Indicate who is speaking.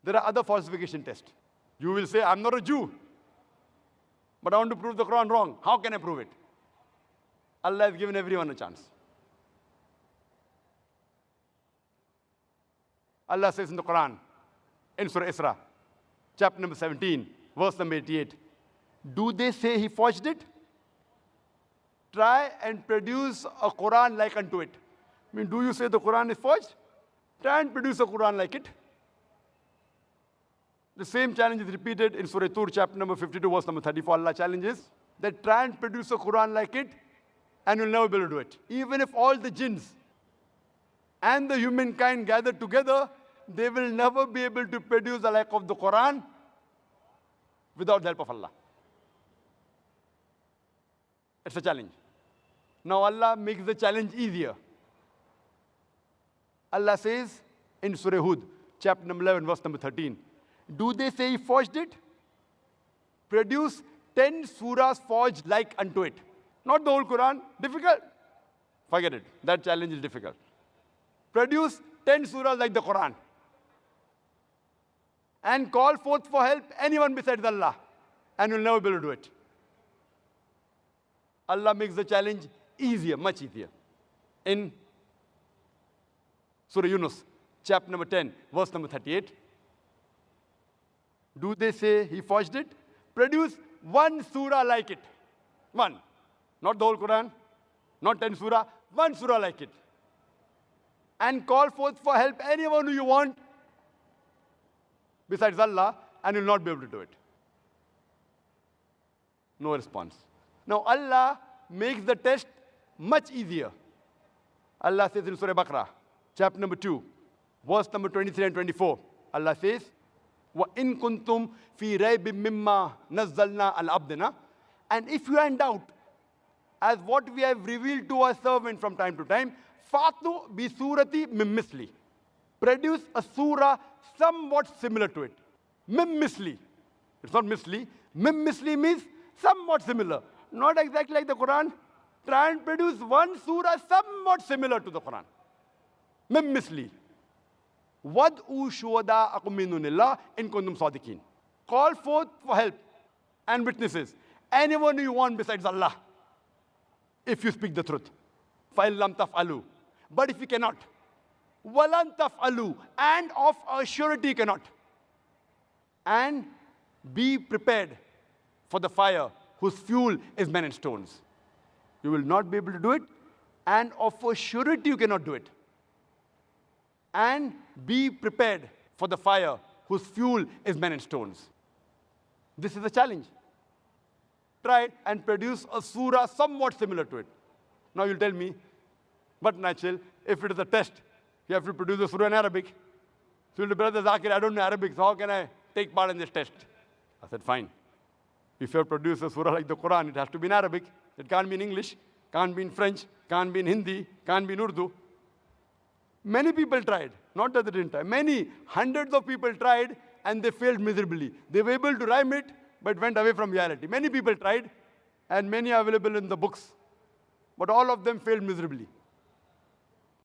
Speaker 1: There are other falsification tests. You will say, I'm not a Jew, but I want to prove the Quran wrong. How can I prove it? Allah has given everyone a chance. Allah says in the Quran, in Surah Isra, chapter number 17, verse number 88, do they say he forged it? Try and produce a Quran like unto it. I mean, do you say the Quran is forged? Try and produce a Quran like it. The same challenge is repeated in Surah Tur, chapter number 52, verse number 34. Allah challenges that try and produce a Quran like it, and you'll never be able to do it. Even if all the jinns and the humankind gather together, they will never be able to produce the like of the Quran without the help of Allah. It's a challenge. Now Allah makes the challenge easier. Allah says in Surah Hud, chapter number 11, verse number 13, do they say he forged it? Produce 10 surahs forged like unto it. Not the whole Quran. Difficult? Forget it. That challenge is difficult. Produce 10 surahs like the Quran. And call forth for help anyone besides Allah. And you'll never be able to do it. Allah makes the challenge easier, much easier. In Surah Yunus, chapter number 10, verse number 38. Do they say he forged it? Produce one surah like it. One. Not the whole Quran, not 10 surah, one surah like it. And call forth for help anyone who you want besides Allah, and you'll not be able to do it. No response. Now Allah makes the test much easier. Allah says in Surah Baqarah, chapter number 2, verse number 23 and 24. Allah says, وَإِن كُنْتُمْ فِي رَيْبٍ مِّمَّا نَزَّلْنَا عَلَى عَبْدِنَا. And if you are in doubt, as what we have revealed to our servant from time to time, فَأْتُوا بِسُورَةٍ مِّن مِّثْلِهِ. Produce a surah somewhat similar to it. Mim misli. It's not misli. Mim misli means somewhat similar. Not exactly like the Quran. Try and produce one surah somewhat similar to the Quran. Mim misli. Wad'u shuhada'akum min dunillah in kuntum sadiqin. Call forth for help and witnesses. Anyone you want besides Allah, if you speak the truth. فَإِن لَمْ تَفْعَلُوا. But if you cannot, وَلَن تَفْعَلُوا. And of a surety you cannot. And be prepared for the fire whose fuel is men and stones. You will not be able to do it, and of a surety you cannot do it. And be prepared for the fire whose fuel is men and stones. This is a challenge. Try and produce a surah somewhat similar to it. Now you'll tell me, but natural, if it is a test, you have to produce a surah in Arabic. So you'll say, Brother Zakir, I don't know Arabic, so how can I take part in this test? I said, fine. If you have produced a surah like the Quran, it has to be in Arabic. It can't be in English, can't be in French, can't be in Hindi, can't be in Urdu. Many people tried, not that they didn't try. Many, hundreds of people tried, and they failed miserably. They were able to rhyme it, but went away from reality. Many people tried, and many are available in the books. But all of them failed miserably.